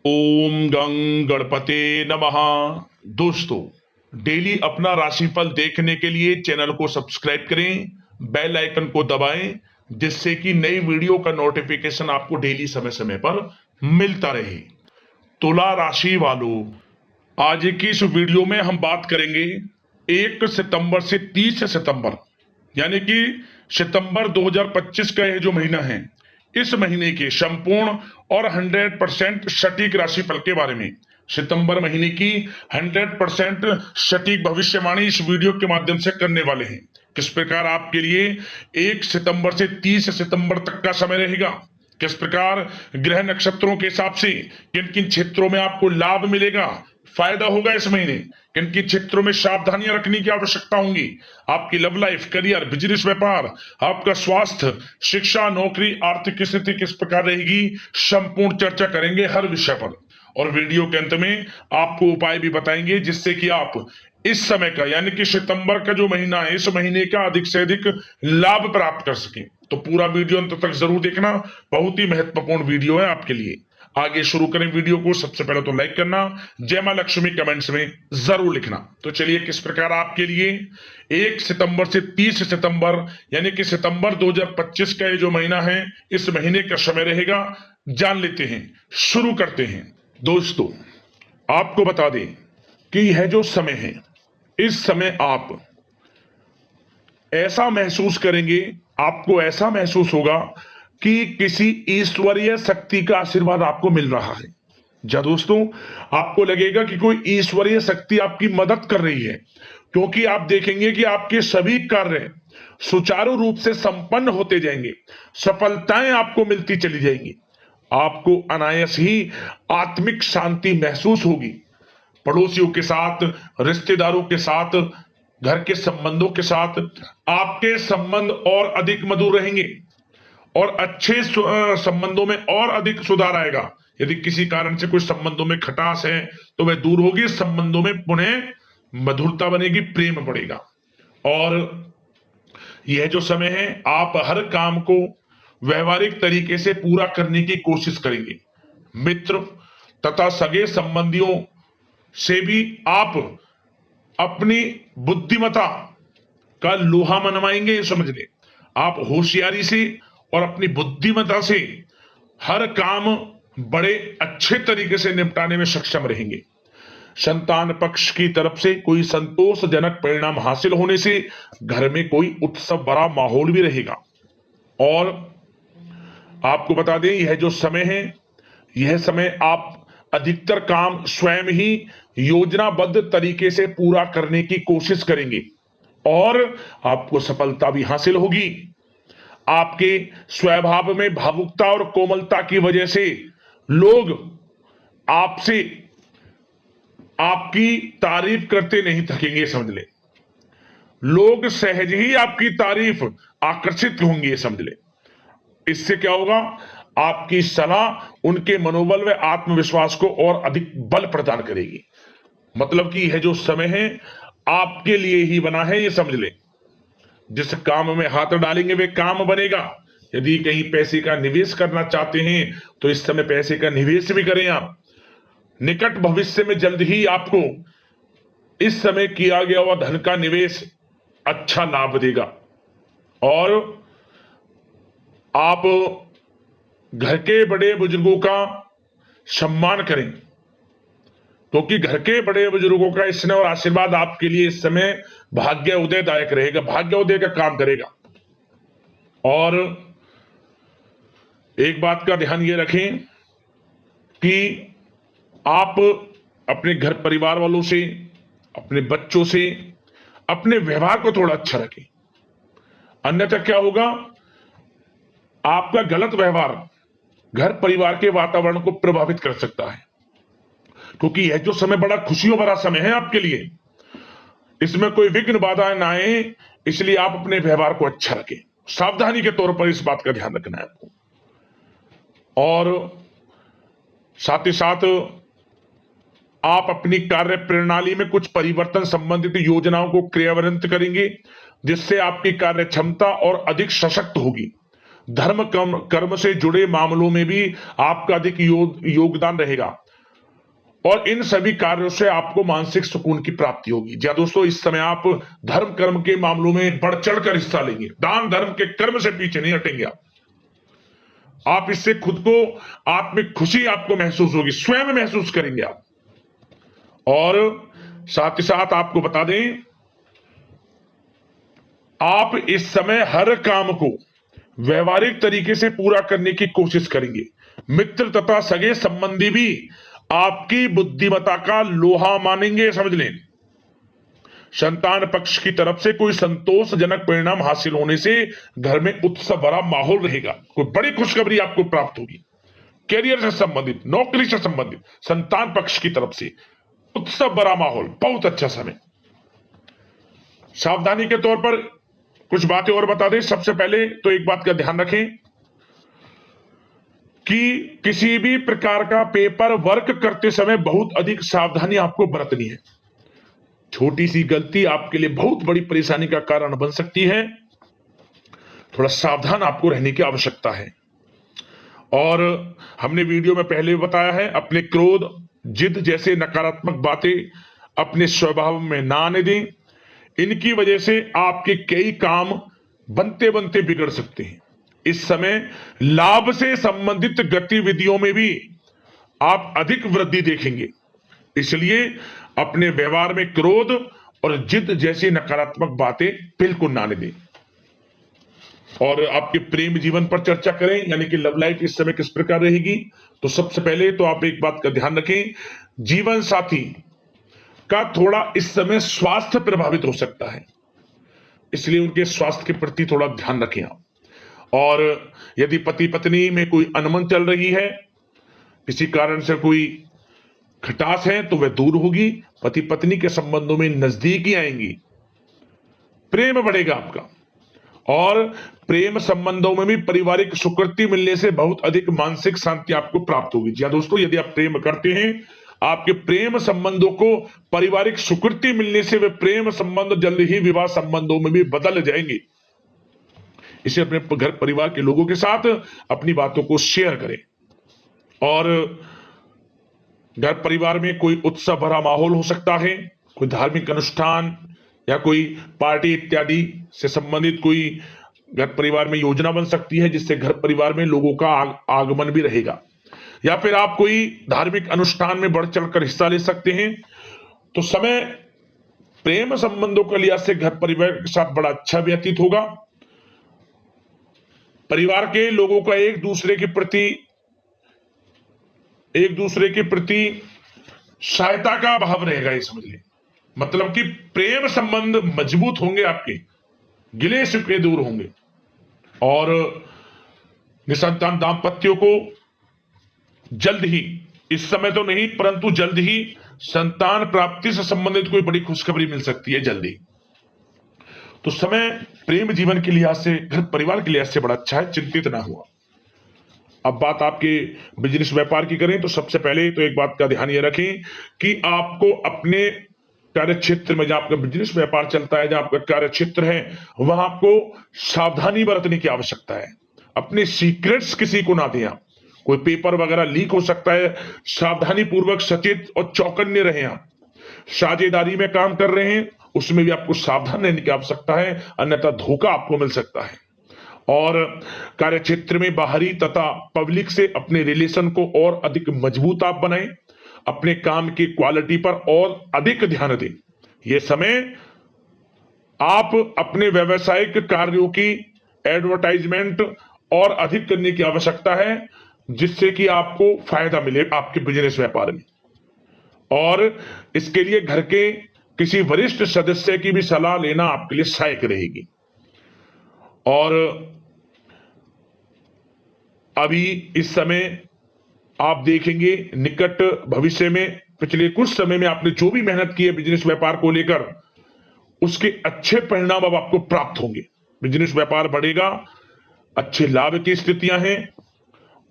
ओम गं गणपते नमः। दोस्तों, डेली अपना राशिफल देखने के लिए चैनल को सब्सक्राइब करें, बेल आइकन को दबाएं, जिससे कि नई वीडियो का नोटिफिकेशन आपको डेली समय समय पर मिलता रहे। तुला राशि वालों, आज की इस वीडियो में हम बात करेंगे 1 सितंबर से 30 सितंबर, यानी कि सितंबर 2025 का यह जो महीना है, इस महीने के संपूर्ण और 100% सटीक राशिफल के बारे में, सितंबर महीने की 100% सटीक भविष्यवाणी इस वीडियो के माध्यम से करने वाले हैं। किस प्रकार आपके लिए 1 सितंबर से 30 सितंबर तक का समय रहेगा, किस प्रकार ग्रह नक्षत्रों के हिसाब से किन किन क्षेत्रों में आपको लाभ मिलेगा, फायदा होगा इस महीने, किन किन क्षेत्रों में सावधानियां रखने की आवश्यकता होंगी, आपकी लव लाइफ, करियर, बिजनेस, व्यापार, आपका स्वास्थ्य, शिक्षा, नौकरी, आर्थिक स्थिति किस प्रकार रहेगी, संपूर्ण चर्चा करेंगे हर विषय पर। और वीडियो के अंत में आपको उपाय भी बताएंगे जिससे कि आप इस समय का, यानी कि सितंबर का जो महीना है, इस महीने का अधिक से अधिक लाभ प्राप्त कर सकें। तो पूरा वीडियो अंत तक जरूर देखना, बहुत ही महत्वपूर्ण वीडियो है आपके लिए। आगे शुरू करें वीडियो को। सबसे पहले तो लाइक करना, जय मां लक्ष्मी कमेंट्स में जरूर लिखना। तो चलिए, किस प्रकार आपके लिए 1 सितंबर से 30 सितंबर, यानी कि सितंबर 2025 का ये जो महीना है, इस महीने का समय रहेगा, जान लेते हैं। शुरू करते हैं। दोस्तों, आपको बता दें कि यह जो समय है, इस समय आप ऐसा महसूस करेंगे, आपको ऐसा महसूस होगा कि किसी ईश्वरीय शक्ति का आशीर्वाद आपको मिल रहा है। जा दोस्तों, आपको लगेगा कि कोई ईश्वरीय शक्ति आपकी मदद कर रही है, क्योंकि आप देखेंगे कि आपके सभी कार्य सुचारू रूप से संपन्न होते जाएंगे, सफलताएं आपको मिलती चली जाएंगी, आपको अनायास ही आत्मिक शांति महसूस होगी। पड़ोसियों के साथ, रिश्तेदारों के साथ, घर के संबंधों के साथ आपके संबंध और अधिक मधुर रहेंगे और अच्छे संबंधों में और अधिक सुधार आएगा। यदि किसी कारण से कुछ संबंधों में खटास है तो वह दूर होगी, संबंधों में पुनः मधुरता बनेगी, प्रेम बढ़ेगा। और यह जो समय है, आप हर काम को व्यवहारिक तरीके से पूरा करने की कोशिश करेंगे। मित्र तथा सगे संबंधियों से भी आप अपनी बुद्धिमत्ता का लोहा मनवाएंगे। समझ ले, आप होशियारी से और अपनी बुद्धिमत्ता से हर काम बड़े अच्छे तरीके से निपटाने में सक्षम रहेंगे। संतान पक्ष की तरफ से कोई संतोषजनक परिणाम हासिल होने से घर में कोई उत्सव भरा माहौल भी रहेगा। और आपको बता दें, यह जो समय है, यह समय आप अधिकतर काम स्वयं ही योजनाबद्ध तरीके से पूरा करने की कोशिश करेंगे और आपको सफलता भी हासिल होगी। आपके स्वभाव में भावुकता और कोमलता की वजह से लोग आपसे आपकी तारीफ करते नहीं थकेंगे। समझ ले, लोग सहज ही आपकी तारीफ आकर्षित होंगे। समझ ले, इससे क्या होगा, आपकी सलाह उनके मनोबल व आत्मविश्वास को और अधिक बल प्रदान करेगी। मतलब कि यह जो समय है आपके लिए ही बना है, ये समझ ले। जिस काम में हाथ डालेंगे वे काम बनेगा। यदि कहीं पैसे का निवेश करना चाहते हैं तो इस समय पैसे का निवेश भी करें आप। निकट भविष्य में जल्द ही आपको इस समय किया गया हुआ धन का निवेश अच्छा लाभ देगा। और आप घर के बड़े बुजुर्गों का सम्मान करें, क्योंकि घर के बड़े बुजुर्गों का स्नेह और आशीर्वाद आपके लिए इस समय भाग्य उदयदायक रहेगा, भाग्य उदय का काम करेगा। और एक बात का ध्यान ये रखें कि आप अपने घर परिवार वालों से, अपने बच्चों से अपने व्यवहार को थोड़ा अच्छा रखें। अन्यथा क्या होगा, आपका गलत व्यवहार घर परिवार के वातावरण को प्रभावित कर सकता है। क्योंकि यह जो समय बड़ा खुशियों भरा समय है आपके लिए, इसमें कोई विघ्न बाधा ना आए, इसलिए आप अपने व्यवहार को अच्छा रखें। सावधानी के तौर पर इस बात का ध्यान रखना है आपको। और साथ ही साथ आप अपनी कार्य प्रणाली में कुछ परिवर्तन संबंधित योजनाओं को क्रियान्वित करेंगे, जिससे आपकी कार्य क्षमता और अधिक सशक्त होगी। धर्म कर्म से जुड़े मामलों में भी आपका अधिक योगदान रहेगा। और इन सभी कार्यों से आपको मानसिक सुकून की प्राप्ति होगी। जी हाँ दोस्तों, इस समय आप धर्म कर्म के मामलों में बढ़ चढ़कर हिस्सा लेंगे। दान धर्म के कर्म से पीछे नहीं हटेंगे आप इससे खुद को आत्मिक खुशी आपको महसूस होगी, स्वयं महसूस करेंगे आप। और साथ ही साथ आपको बता दें, आप इस समय हर काम को व्यवहारिक तरीके से पूरा करने की कोशिश करेंगे। मित्र तथा सगे संबंधी भी आपकी बुद्धिमत्ता का लोहा मानेंगे, समझ लें। संतान पक्ष की तरफ से कोई संतोषजनक परिणाम हासिल होने से घर में उत्सव भरा माहौल रहेगा। कोई बड़ी खुशखबरी आपको प्राप्त होगी। कैरियर से संबंधित, नौकरी से संबंधित, संतान पक्ष की तरफ से उत्सव भरा माहौल, बहुत अच्छा समय। सावधानी के तौर पर कुछ बातें और बता दें। सबसे पहले तो एक बात का ध्यान रखें कि किसी भी प्रकार का पेपर वर्क करते समय बहुत अधिक सावधानी आपको बरतनी है। छोटी सी गलती आपके लिए बहुत बड़ी परेशानी का कारण बन सकती है। थोड़ा सावधान आपको रहने की आवश्यकता है। और हमने वीडियो में पहले बताया है, अपने क्रोध, जिद जैसे नकारात्मक बातें अपने स्वभाव में ना आने दें। इनकी वजह से आपके कई काम बनते बनते बिगड़ सकते हैं। इस समय लाभ से संबंधित गतिविधियों में भी आप अधिक वृद्धि देखेंगे, इसलिए अपने व्यवहार में क्रोध और जिद जैसी नकारात्मक बातें बिल्कुल ना आने दें। और आपके प्रेम जीवन पर चर्चा करें, यानी कि लव लाइफ इस समय किस प्रकार रहेगी। तो सबसे पहले तो आप एक बात का ध्यान रखें, जीवन साथी का थोड़ा इस समय स्वास्थ्य प्रभावित हो सकता है, इसलिए उनके स्वास्थ्य के प्रति थोड़ा ध्यान रखें आप। और यदि पति पत्नी में कोई अनबन चल रही है, किसी कारण से कोई खटास है, तो वह दूर होगी। पति पत्नी के संबंधों में नजदीकी आएंगी, प्रेम बढ़ेगा आपका। और प्रेम संबंधों में भी पारिवारिक स्वीकृति मिलने से बहुत अधिक मानसिक शांति आपको प्राप्त होगी। जी हाँ दोस्तों, यदि आप प्रेम करते हैं, आपके प्रेम संबंधों को पारिवारिक स्वीकृति मिलने से वे प्रेम संबंध जल्द ही विवाह संबंधों में भी बदल जाएंगे। इसे अपने घर परिवार के लोगों के साथ अपनी बातों को शेयर करें। और घर परिवार में कोई उत्सव भरा माहौल हो सकता है, कोई धार्मिक अनुष्ठान या कोई पार्टी इत्यादि से संबंधित कोई घर परिवार में योजना बन सकती है, जिससे घर परिवार में लोगों का आगमन भी रहेगा। या फिर आप कोई धार्मिक अनुष्ठान में बढ़ चढ़कर हिस्सा ले सकते हैं। तो समय प्रेम संबंधों के लिहाज से घर परिवार के साथ बड़ा अच्छा व्यतीत होगा। परिवार के लोगों का एक दूसरे के प्रति सहायता का भाव रहेगा, ये समझ लें। मतलब कि प्रेम संबंध मजबूत होंगे, आपके गिले शिकवे दूर होंगे। और निसंतान दाम्पत्यों को जल्द ही, इस समय तो नहीं परंतु जल्द ही संतान प्राप्ति से संबंधित कोई बड़ी खुशखबरी मिल सकती है जल्दी। तो समय प्रेम जीवन के लिहाज से, घर परिवार के लिहाज से बड़ा अच्छा है, चिंतित ना हुआ। अब बात आपके बिजनेस व्यापार की करें, तो सबसे पहले तो एक बात का ध्यान ये रखें कि आपको अपने कार्य क्षेत्र में, जहां आपका बिजनेस व्यापार चलता है, जहां आपका कार्य क्षेत्र है, वहां आपको सावधानी बरतने की आवश्यकता है। अपने सीक्रेट्स किसी को ना दें आप। कोई पेपर वगैरह लीक हो सकता है, सावधानी पूर्वक सचेत और चौकन्ने रहें आप। साझेदारी में काम कर रहे हैं, उसमें भी आपको सावधान रहने की आवश्यकता है, अन्यथा धोखा आपको मिल सकता है। और कार्य क्षेत्र में बाहरी तथा पब्लिक से अपने रिलेशन को और अधिक मजबूत आप बनाएं। अपने काम की क्वालिटी पर और अधिक ध्यान दें। यह समय आप अपने व्यावसायिक कार्यों की एडवर्टाइजमेंट और अधिक करने की आवश्यकता है, जिससे कि आपको फायदा मिले आपके बिजनेस व्यापार में। और इसके लिए घर के किसी वरिष्ठ सदस्य की भी सलाह लेना आपके लिए सहायक रहेगी। और अभी इस समय आप देखेंगे, निकट भविष्य में, पिछले कुछ समय में आपने जो भी मेहनत की है बिजनेस व्यापार को लेकर, उसके अच्छे परिणाम अब आपको प्राप्त होंगे। बिजनेस व्यापार बढ़ेगा, अच्छे लाभ की स्थितियां हैं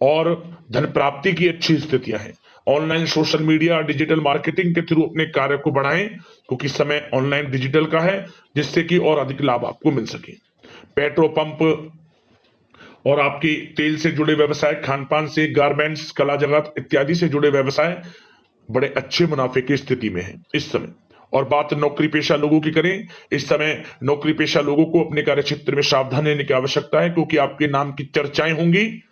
और धन प्राप्ति की अच्छी स्थितियां हैं। Online social media, digital marketing के थ्रू अपने कार्य को बढ़ाएं, क्योंकि समय ऑनलाइन डिजिटल का है, जिससे कि और अधिक लाभ आपको मिल सके। पेट्रोल पंप और आपकी तेल से जुड़े व्यवसाय, खान पान से, गारमेंट्स, कला जगत इत्यादि से जुड़े व्यवसाय बड़े अच्छे मुनाफे की स्थिति में है इस समय। और बात नौकरी पेशा लोगों की करें, इस समय नौकरी पेशा लोगों को अपने कार्य क्षेत्र में सावधान रहने की आवश्यकता है, क्योंकि आपके नाम की चर्चाएं होंगी।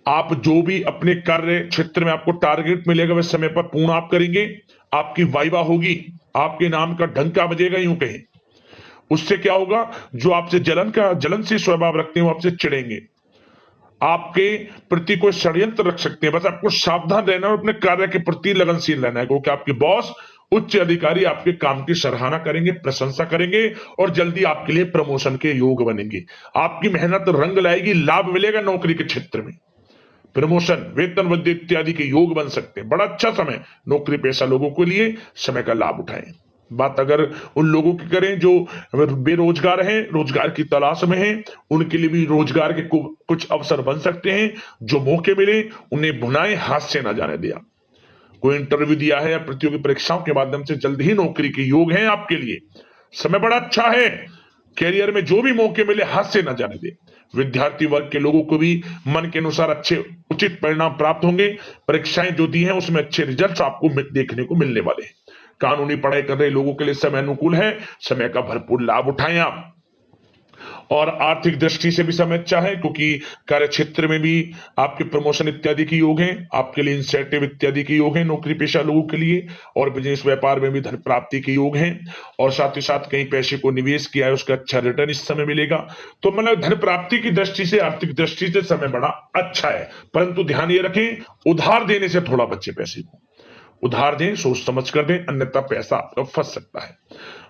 आप जो भी अपने कार्य क्षेत्र में आपको टारगेट मिलेगा वह समय पर पूर्ण आप करेंगे। आपकी वाइवा होगी, आपके नाम का डंका बजेगा, यूं कहें। उससे क्या होगा, जो आपसे जलनशील स्वभाव रखते हैं वो आपसे चिढ़ेंगे, आपके प्रति कोई षड्यंत्र रख सकते हैं। बस आपको सावधान रहना और अपने कार्य के प्रति लगनशील रहना है, क्योंकि आपके बॉस उच्च अधिकारी आपके काम की सराहना करेंगे, प्रशंसा करेंगे और जल्दी आपके लिए प्रमोशन के योग बनेंगे। आपकी मेहनत रंग लाएगी, लाभ मिलेगा नौकरी के क्षेत्र में, प्रमोशन, वेतन वृद्धि इत्यादि के योग बन सकते हैं। बड़ा अच्छा समय नौकरी पेशा लोगों के लिए, समय का लाभ उठाएं। बात अगर उन लोगों की करें जो बेरोजगार हैं, रोजगार की तलाश में हैं, उनके लिए भी रोजगार के कुछ अवसर बन सकते हैं। जो मौके मिले उन्हें भुनाएं, हाथ से ना जाने दिया। कोई इंटरव्यू दिया है या प्रतियोगी परीक्षाओं के माध्यम से जल्द ही नौकरी के योग हैं आपके लिए, समय बड़ा अच्छा है। कैरियर में जो भी मौके मिले हाथ से न जाने दे। विद्यार्थी वर्ग के लोगों को भी मन के अनुसार अच्छे उचित परिणाम प्राप्त होंगे। परीक्षाएं जो दी हैं उसमें अच्छे रिजल्ट्स आपको देखने को मिलने वाले हैं। कानूनी पढ़ाई कर रहे लोगों के लिए समय अनुकूल है, समय का भरपूर लाभ उठाएं आप। और आर्थिक दृष्टि से भी समय अच्छा है, क्योंकि कार्य क्षेत्र में भी आपके प्रमोशन इत्यादि के योग हैं, आपके लिए इंसेंटिव इत्यादि के योग हैं नौकरी पेशा लोगों के लिए। और बिजनेस व्यापार में भी धन प्राप्ति के योग हैं, और साथ ही साथ कहीं पैसे को निवेश किया है उसका अच्छा रिटर्न इस समय मिलेगा। तो मतलब धन प्राप्ति की दृष्टि से, आर्थिक दृष्टि से समय बड़ा अच्छा है। परंतु ध्यान ये रखें, उधार देने से थोड़ा बचे पैसे को। उधार दें, सोच समझ कर दें, अन्यथा पैसा आपका फंस सकता है।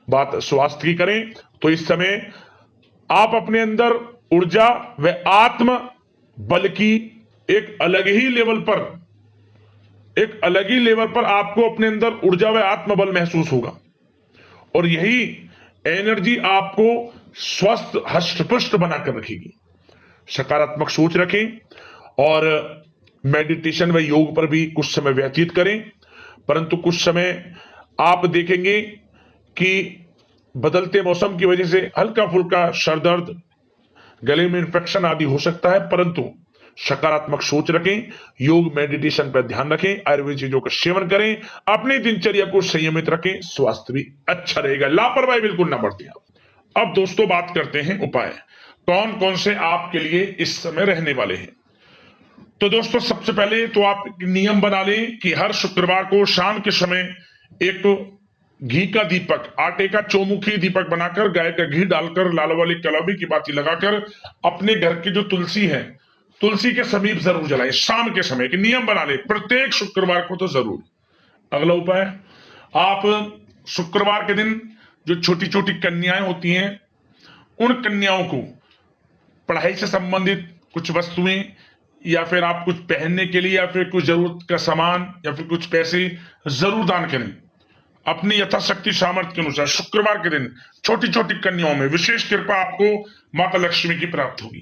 बात स्वास्थ्य की करें तो इस समय आप अपने अंदर ऊर्जा व आत्म बल की एक अलग ही लेवल पर आपको अपने अंदर ऊर्जा व आत्म बल महसूस होगा। और यही एनर्जी आपको स्वस्थ हष्ट-पुष्ट बनाकर रखेगी। सकारात्मक सोच रखें और मेडिटेशन व योग पर भी कुछ समय व्यतीत करें। परंतु कुछ समय आप देखेंगे कि बदलते मौसम की वजह से हल्का फुल्का सर दर्द, गले में इंफेक्शन आदि हो सकता है, परंतु सकारात्मक सोच रखें, योग मेडिटेशन पर ध्यान रखें, आयुर्वेद चीजों का सेवन करें, अपनी दिनचर्या को संयमित रखें, स्वास्थ्य भी अच्छा रहेगा। लापरवाही बिल्कुल ना बरतें। अब दोस्तों बात करते हैं उपाय, कौन कौन से आपके लिए इस समय रहने वाले हैं। तो दोस्तों सबसे पहले तो आप नियम बना लें कि हर शुक्रवार को शाम के समय एक घी का दीपक, आटे का चौमुखी दीपक बनाकर, गाय का घी डालकर, लाल वाली कलौभी की बाती लगाकर अपने घर की जो तुलसी है, तुलसी के समीप जरूर जलाएं। शाम के समय के नियम बना ले, प्रत्येक शुक्रवार को तो जरूर। अगला उपाय, आप शुक्रवार के दिन जो छोटी छोटी कन्याएं होती हैं, उन कन्याओं को पढ़ाई से संबंधित कुछ वस्तुएं, या फिर आप कुछ पहनने के लिए, या फिर कुछ जरूरत का सामान, या फिर कुछ पैसे जरूर दान करें। अपनी यथाशक्ति सामर्थ्य के अनुसार शुक्रवार के दिन छोटी छोटी कन्याओं में विशेष कृपा आपको माता लक्ष्मी की प्राप्त होगी।